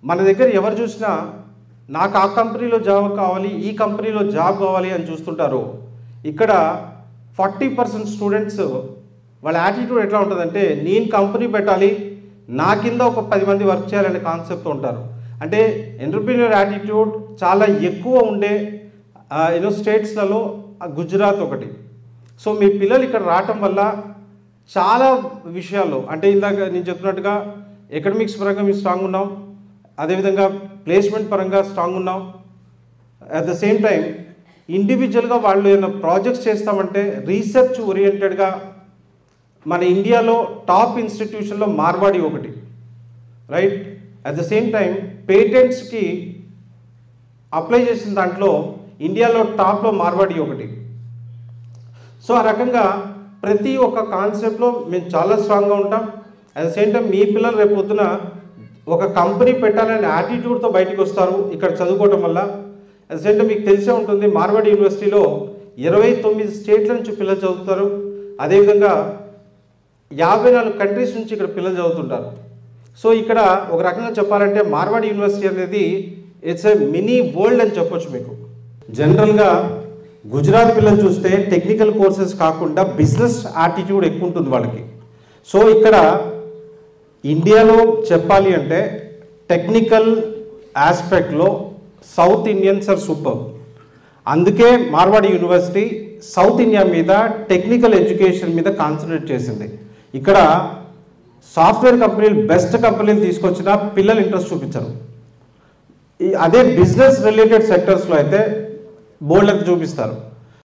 మన దగ్గర ఎవరు చూసినా నాకు ఆ కంపెనీలో జాబ్ కావాలి, ఈ కంపెనీలో జాబ్ కావాలి అని చూస్తుంటారు. ఇక్కడ 40% స్టూడెంట్స్ వాళ్ళ యాటిట్యూడ్ ఎట్లా ఉంటుందంటే నేను కంపెనీ పెట్టాలి, నా కింద ఒక 10 మంది వర్క్ చేయాలనే కాన్సెప్ట్ ఉంటారు. అంటే ఎంటర్‌ప్రెన్యూర్ యాటిట్యూడ్ చాలా ఎక్కువ ఉండే స్టేట్స్లలో గుజరాత్ ఒకటి. సో మీ పిల్లలు ఇక్కడ రావటం వల్ల చాలా విషయాల్లో అంటే ఇందాక నేను చెప్పినట్టుగా ఎకడమిక్స్ పరంగా మేము స్ట్రాంగ్ ఉన్నాం, అదేవిధంగా ప్లేస్మెంట్ పరంగా స్ట్రాంగ్ ఉన్నాం. అట్ ద సేమ్ టైం ఇండివిజువల్గా వాళ్ళు ఏమైనా ప్రాజెక్ట్స్ చేస్తామంటే రీసెర్చ్ ఓరియంటెడ్గా మన ఇండియాలో టాప్ ఇన్స్టిట్యూషన్లో మార్వాడి ఒకటి, right. At the same time పేటెంట్స్కి అప్లై చేసిన దాంట్లో ఇండియాలో టాప్లో మార్వాడి ఒకటి. సో ఆ రకంగా ప్రతి ఒక్క కాన్సెప్ట్లో మేము చాలా స్ట్రాంగ్గా ఉంటాం. అట్ ద సేమ్ టైం మీ పిల్లలు రేపు పొద్దున ఒక కంపెనీ పెట్టాలనే యాటిట్యూడ్తో బయటకు వస్తారు ఇక్కడ చదువుకోవటం వల్ల. అట్ ద సేమ్ టైం మీకు తెలిసే ఉంటుంది మార్వాడి యూనివర్సిటీలో 29 స్టేట్ల నుంచి పిల్లలు చదువుతారు. అదేవిధంగా 54 కంట్రీస్ నుంచి ఇక్కడ పిల్లలు చదువుతుంటారు. సో ఇక్కడ ఒక రకంగా చెప్పాలంటే మార్వాడి యూనివర్సిటీ అనేది ఇట్స్ ఏ మినీ వరల్డ్ అని చెప్పొచ్చు మీకు. జనరల్గా గుజరాత్ పిల్లలు చూస్తే టెక్నికల్ కోర్సెస్ కాకుండా బిజినెస్ యాటిట్యూడ్ ఎక్కువ ఉంటుంది వాళ్ళకి. సో ఇక్కడ ఇండియాలో చెప్పాలి అంటే టెక్నికల్ ఆస్పెక్ట్లో సౌత్ ఇండియన్స్ ఆర్ సూపర్. అందుకే మార్వాడి యూనివర్సిటీ సౌత్ ఇండియా మీద టెక్నికల్ ఎడ్యుకేషన్ మీద కాన్సన్ట్రేట్ చేసింది. ఇక్కడ సాఫ్ట్వేర్ కంపెనీలు బెస్ట్ కంపెనీలు తీసుకొచ్చినా పిల్లలు ఇంట్రెస్ట్ చూపించరు. అదే బిజినెస్ రిలేటెడ్ సెక్టర్స్లో అయితే బోల్డ్ అంత చూపిస్తారు.